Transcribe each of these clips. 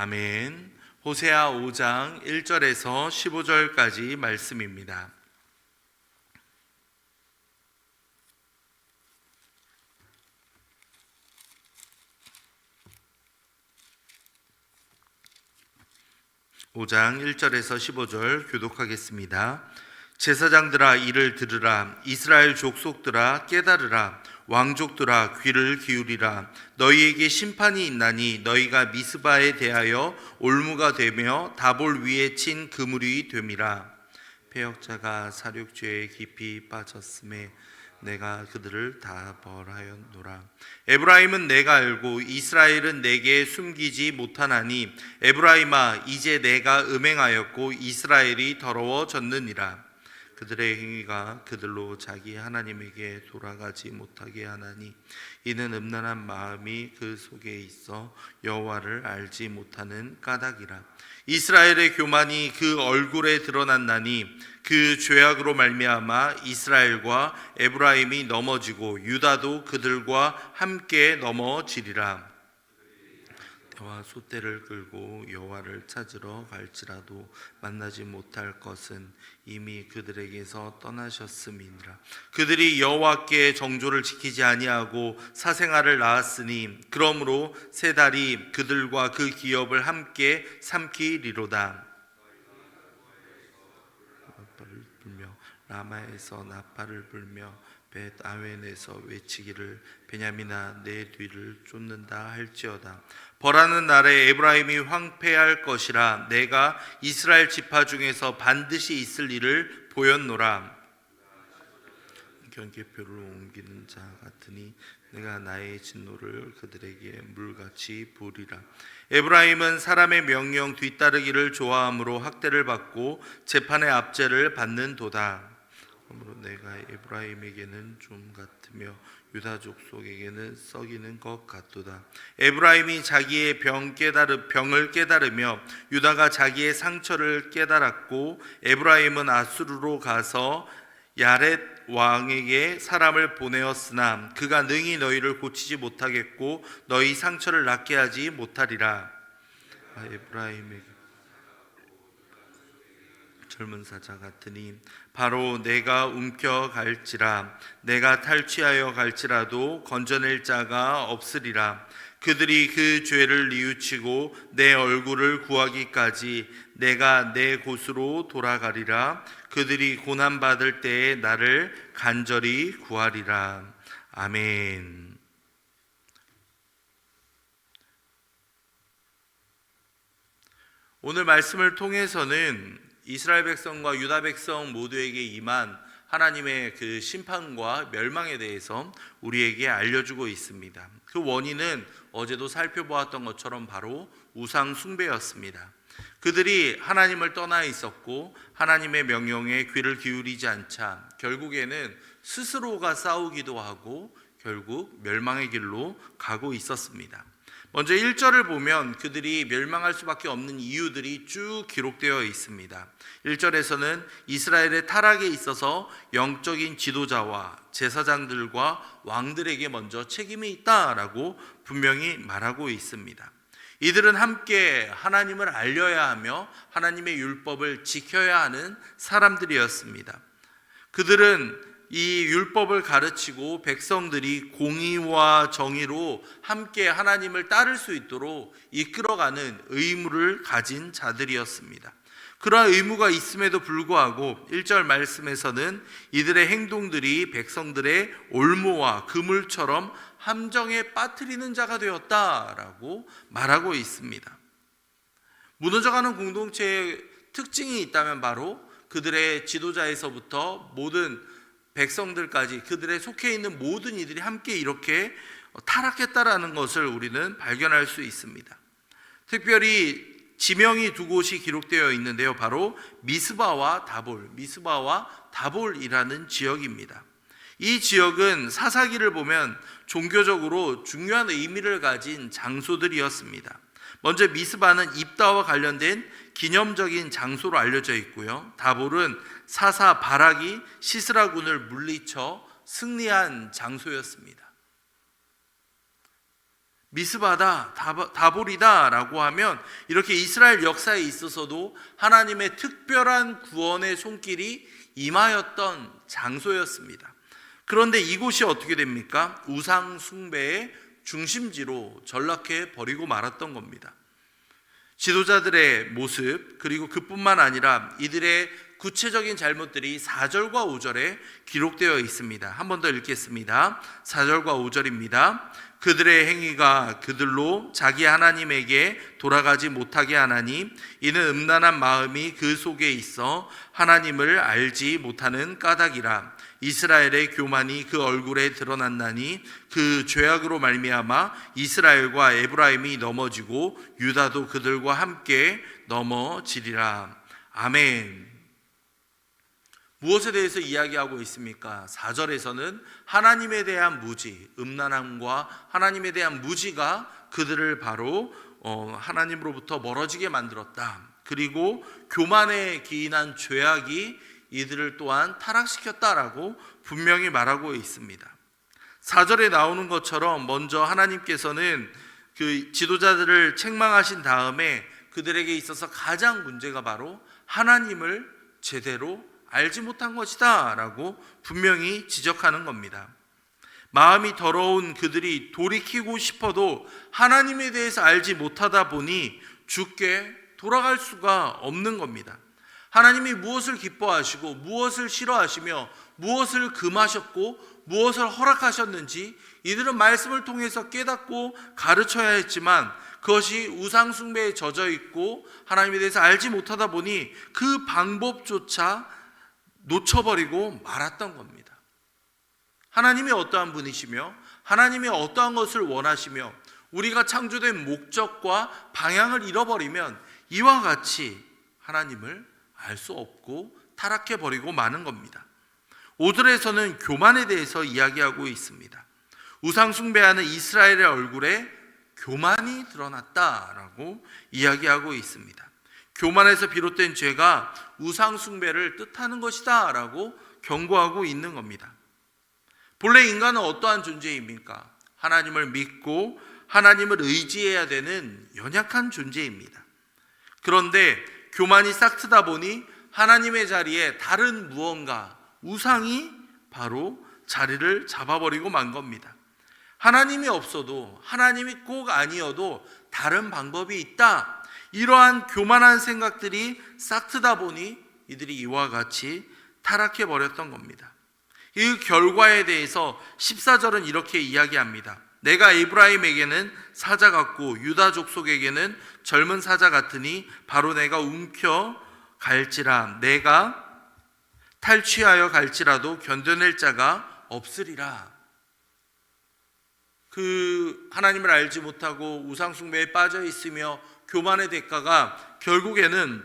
아멘. 호세아 5장 1절에서 15절까지 말씀입니다. (5장) 1절에서 15절 교독하겠습니다. 제사장들아 이를 들으라. 이스라엘 족속들아 깨달으라. 왕족들아 귀를 기울이라. 너희에게 심판이 있나니 너희가 미스바에 대하여 올무가 되며 다볼 위에 친 그물이 됨이라. 패역자가 사륙죄에 깊이 빠졌음에 내가 그들을 다 벌하였노라. 에브라임은 내가 알고 이스라엘은 내게 숨기지 못하나니 에브라임아 이제 내가 음행하였고 이스라엘이 더러워졌느니라. 그들의 행위가 그들로 자기 하나님에게 돌아가지 못하게 하나니 이는 음란한 마음이 그 속에 있어 여호와를 알지 못하는 까닭이라. 이스라엘의 교만이 그 얼굴에 드러났나니 그 죄악으로 말미암아 이스라엘과 에브라임이 넘어지고 유다도 그들과 함께 넘어지리라. 때와 숫대를 끌고 여호와를 찾으러 갈지라도 만나지 못할 것은 이미 그들에게서 떠나셨음이니라. 그들이 여호와께 정조를 지키지 아니하고 사생아를 낳았으니 그러므로 세 달이 그들과 그 기업을 함께 삼키리로다. 라마에서 나팔을 불며 벳 아웬에서 외치기를 베냐민아 내 뒤를 쫓는다 할지어다. 벌하는 날에 에브라임이 황폐할 것이라. 내가 이스라엘 지파 중에서 반드시 있을 일을 보였노라. 경계표를 옮기는 자 같으니 내가 나의 진노를 그들에게 물같이 부으리라. 에브라임은 사람의 명령 뒤따르기를 좋아함으로 학대를 받고 재판의 압제를 받는도다. 그러므로 내가 에브라임에게는 좀 같으며 유다 족속에게는 썩이는 것 같도다. 에브라임이 자기의 병을 깨달으며 유다가 자기의 상처를 깨달았고 에브라임은 아수르로 가서 야렛 왕에게 사람을 보내었으나 그가 능히 너희를 고치지 못하겠고 너희 상처를 낫게 하지 못하리라. 에브라임에게 젊은 사자 같으니 바로 내가 움켜갈지라. 내가 탈취하여 갈지라도 건져낼 자가 없으리라. 그들이 그 죄를 뉘우치고 내 얼굴을 구하기까지 내가 내 곳으로 돌아가리라. 그들이 고난받을 때에 나를 간절히 구하리라. 아멘. 오늘 말씀을 통해서는 이스라엘 백성과 유다 백성 모두에게 임한 하나님의 그 심판과 멸망에 대해서 우리에게 알려주고 있습니다. 그 원인은 어제도 살펴보았던 것처럼 바로 우상 숭배였습니다. 그들이 하나님을 떠나 있었고 하나님의 명령에 귀를 기울이지 않자 결국에는 스스로가 싸우기도 하고 결국 멸망의 길로 가고 있었습니다. 먼저 1절을 보면 그들이 멸망할 수밖에 없는 이유들이 쭉 기록되어 있습니다. 1절에서는 이스라엘의 타락에 있어서 영적인 지도자와 제사장들과 왕들에게 먼저 책임이 있다라고 분명히 말하고 있습니다. 이들은 함께 하나님을 알려야 하며 하나님의 율법을 지켜야 하는 사람들이었습니다. 그들은 이 율법을 가르치고 백성들이 공의와 정의로 함께 하나님을 따를 수 있도록 이끌어가는 의무를 가진 자들이었습니다. 그러한 의무가 있음에도 불구하고 1절 말씀에서는 이들의 행동들이 백성들의 올무와 그물처럼 함정에 빠뜨리는 자가 되었다라고 말하고 있습니다. 무너져가는 공동체의 특징이 있다면 바로 그들의 지도자에서부터 모든 백성들까지 그들의 속해 있는 모든 이들이 함께 이렇게 타락했다라는 것을 우리는 발견할 수 있습니다. 특별히 지명이 두 곳이 기록되어 있는데요. 바로 미스바와 다볼이라는 지역입니다. 이 지역은 사사기를 보면 종교적으로 중요한 의미를 가진 장소들이었습니다. 먼저 미스바는 입다와 관련된 기념적인 장소로 알려져 있고요. 다볼은 사사 바락이 시스라군을 물리쳐 승리한 장소였습니다. 미스바다, 다볼이다라고 하면 이렇게 이스라엘 역사에 있어서도 하나님의 특별한 구원의 손길이 임하였던 장소였습니다. 그런데 이곳이 어떻게 됩니까? 우상 숭배의 중심지로 전락해 버리고 말았던 겁니다. 지도자들의 모습, 그리고 그뿐만 아니라 이들의 구체적인 잘못들이 4절과 5절에 기록되어 있습니다. 한 번 더 읽겠습니다. 4절과 5절입니다. 그들의 행위가 그들로 자기 하나님에게 돌아가지 못하게 하나니 이는 음란한 마음이 그 속에 있어 하나님을 알지 못하는 까닭이라. 이스라엘의 교만이 그 얼굴에 드러났나니 그 죄악으로 말미암아 이스라엘과 에브라임이 넘어지고 유다도 그들과 함께 넘어지리라. 아멘. 무엇에 대해서 이야기하고 있습니까? 4절에서는 하나님에 대한 무지, 음란함과 하나님에 대한 무지가 그들을 바로 하나님으로부터 멀어지게 만들었다. 그리고 교만에 기인한 죄악이 이들을 또한 타락시켰다라고 분명히 말하고 있습니다. 4절에 나오는 것처럼 먼저 하나님께서는 그 지도자들을 책망하신 다음에 그들에게 있어서 가장 문제가 바로 하나님을 제대로 알지 못한 것이다 라고 분명히 지적하는 겁니다. 마음이 더러운 그들이 돌이키고 싶어도 하나님에 대해서 알지 못하다 보니 주께 돌아갈 수가 없는 겁니다. 하나님이 무엇을 기뻐하시고 무엇을 싫어하시며 무엇을 금하셨고 무엇을 허락하셨는지 이들은 말씀을 통해서 깨닫고 가르쳐야 했지만 그것이 우상 숭배에 젖어 있고 하나님에 대해서 알지 못하다 보니 그 방법조차 놓쳐버리고 말았던 겁니다. 하나님이 어떠한 분이시며 하나님이 어떠한 것을 원하시며 우리가 창조된 목적과 방향을 잃어버리면 이와 같이 하나님을 알 수 없고 타락해버리고 마는 겁니다. 5절에서는 교만에 대해서 이야기하고 있습니다. 우상 숭배하는 이스라엘의 얼굴에 교만이 드러났다라고 이야기하고 있습니다. 교만에서 비롯된 죄가 우상 숭배를 뜻하는 것이다 라고 경고하고 있는 겁니다. 본래 인간은 어떠한 존재입니까? 하나님을 믿고 하나님을 의지해야 되는 연약한 존재입니다. 그런데 교만이 싹트다 보니 하나님의 자리에 다른 무언가, 우상이 바로 자리를 잡아버리고 만 겁니다. 하나님이 없어도, 하나님이 꼭 아니어도 다른 방법이 있다. 이러한 교만한 생각들이 싹트다 보니 이들이 이와 같이 타락해 버렸던 겁니다. 이 결과에 대해서 14절은 이렇게 이야기합니다. 내가 에브라임에게는 사자 같고 유다 족속에게는 젊은 사자 같으니 바로 내가 움켜 갈지라. 내가 탈취하여 갈지라도 견뎌낼 자가 없으리라. 그 하나님을 알지 못하고 우상 숭배에 빠져 있으며 교만의 대가가 결국에는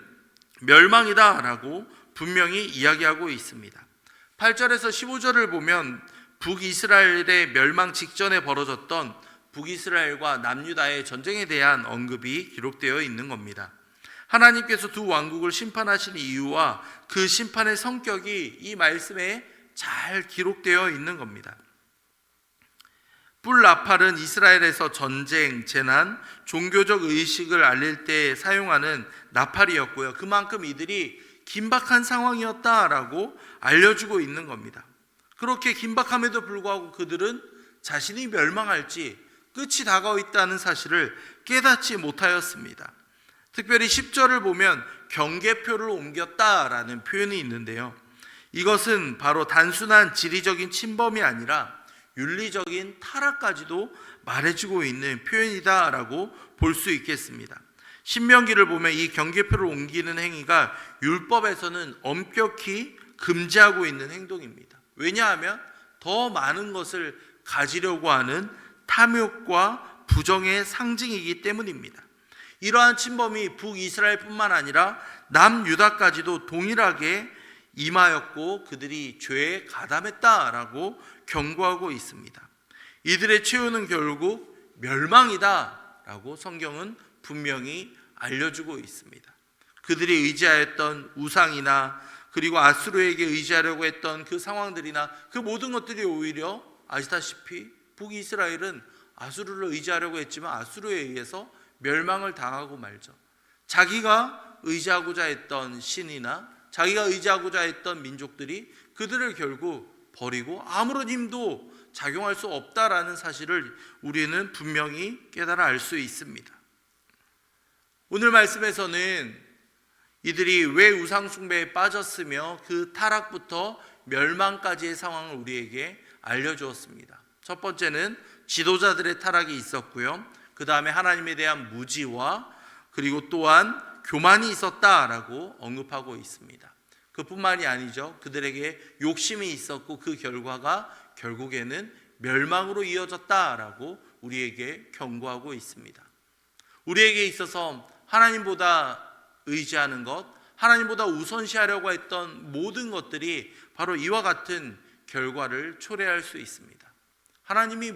멸망이다라고 분명히 이야기하고 있습니다. 8절에서 15절을 보면 북이스라엘의 멸망 직전에 벌어졌던 북이스라엘과 남유다의 전쟁에 대한 언급이 기록되어 있는 겁니다. 하나님께서 두 왕국을 심판하신 이유와 그 심판의 성격이 이 말씀에 잘 기록되어 있는 겁니다. 뿔나팔은 이스라엘에서 전쟁, 재난, 종교적 의식을 알릴 때 사용하는 나팔이었고요. 그만큼 이들이 긴박한 상황이었다라고 알려주고 있는 겁니다. 그렇게 긴박함에도 불구하고 그들은 자신이 멸망할지 끝이 다가와 있다는 사실을 깨닫지 못하였습니다. 특별히 10절을 보면 경계표를 옮겼다라는 표현이 있는데요. 이것은 바로 단순한 지리적인 침범이 아니라 윤리적인 타락까지도 말해주고 있는 표현이다라고 볼 수 있겠습니다. 신명기를 보면 이 경계표를 옮기는 행위가 율법에서는 엄격히 금지하고 있는 행동입니다. 왜냐하면 더 많은 것을 가지려고 하는 탐욕과 부정의 상징이기 때문입니다. 이러한 침범이 북이스라엘뿐만 아니라 남유다까지도 동일하게 임하였고 그들이 죄에 가담했다라고 경고하고 있습니다. 이들의 최후는 결국 멸망이다라고 성경은 분명히 알려주고 있습니다. 그들이 의지하였던 우상이나 그리고 아수르에게 의지하려고 했던 그 상황들이나 그 모든 것들이 오히려 아시다시피 북이스라엘은 아수르를 의지하려고 했지만 아수르에 의해서 멸망을 당하고 말죠. 자기가 의지하고자 했던 신이나 자기가 의지하고자 했던 민족들이 그들을 결국 버리고 아무런 힘도 작용할 수 없다라는 사실을 우리는 분명히 깨달아 알 수 있습니다. 오늘 말씀에서는 이들이 왜 우상 숭배에 빠졌으며 그 타락부터 멸망까지의 상황을 우리에게 알려주었습니다. 첫 번째는 지도자들의 타락이 있었고요. 그 다음에 하나님에 대한 무지와 그리고 또한 교만이 있었다라고 언급하고 있습니다. 그뿐만이 아니죠. 그들에게 욕심이 있었고 그 결과가 결국에는 멸망으로 이어졌다라고 우리에게 경고하고 있습니다. 우리에게 있어서 하나님보다 의지하는 것, 하나님보다 우선시하려고 했던 모든 것들이 바로 이와 같은 결과를 초래할 수 있습니다. 하나님이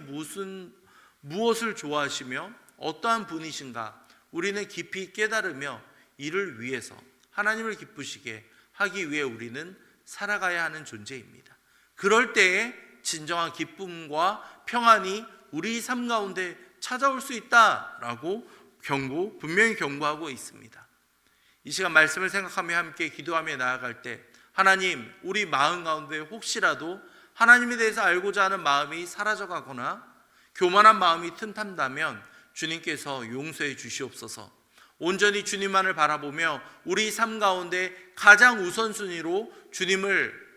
무엇을 좋아하시며 어떠한 분이신가 우리는 깊이 깨달으며 이를 위해서 하나님을 기쁘시게 하기 위해 우리는 살아가야 하는 존재입니다. 그럴 때에 진정한 기쁨과 평안이 우리 삶 가운데 찾아올 수 있다라고 분명히 경고하고 있습니다. 이 시간 말씀을 생각하며 함께 기도하며 나아갈 때 하나님, 우리 마음 가운데 혹시라도 하나님에 대해서 알고자 하는 마음이 사라져가거나 교만한 마음이 틈탄다면 주님께서 용서해 주시옵소서. 온전히 주님만을 바라보며 우리 삶 가운데 가장 우선순위로 주님을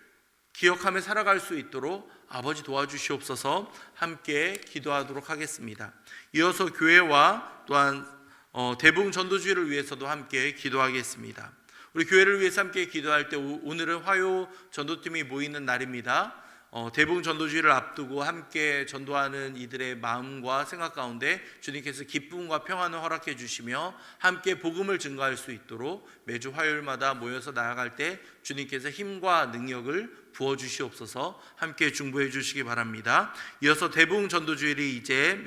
기억하며 살아갈 수 있도록 아버지 도와주시옵소서. 함께 기도하도록 하겠습니다. 이어서 교회와 또한 대부흥 전도주의를 위해서도 함께 기도하겠습니다. 우리 교회를 위해서 함께 기도할 때 오늘은 화요 전도팀이 모이는 날입니다. 대부흥 전도주의를 앞두고 함께 전도하는 이들의 마음과 생각 가운데 주님께서 기쁨과 평안을 허락해 주시며 함께 복음을 증거할 수 있도록 매주 화요일마다 모여서 나아갈 때 주님께서 힘과 능력을 부어주시옵소서. 함께 중보해 주시기 바랍니다. 이어서 대부흥 전도주일이 이제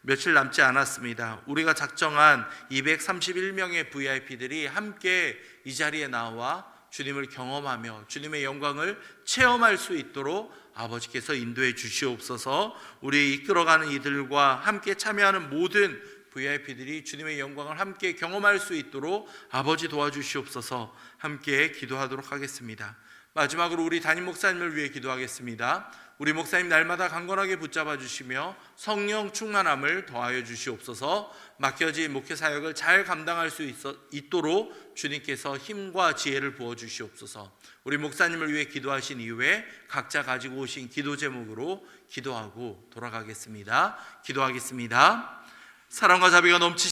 며칠 남지 않았습니다. 우리가 작정한 231명의 VIP들이 함께 이 자리에 나와 주님을 경험하며 주님의 영광을 체험할 수 있도록 아버지께서 인도해 주시옵소서. 우리 이끌어가는 이들과 함께 참여하는 모든 VIP들이 주님의 영광을 함께 경험할 수 있도록 아버지 도와주시옵소서. 함께 기도하도록 하겠습니다. 마지막으로 우리 담임 목사님을 위해 기도하겠습니다. 우리 목사님 날마다 강건하게 붙잡아 주시며 성령 충만함을 더하여 주시옵소서. 맡겨진 목회 사역을 잘 감당할 수 있도록 주님께서 힘과 지혜를 부어 주시옵소서. 우리 목사님을 위해 기도하신 이후에 각자 가지고 오신 기도 제목으로 기도하고 돌아가겠습니다. 기도하겠습니다. 사랑과 자비가 넘치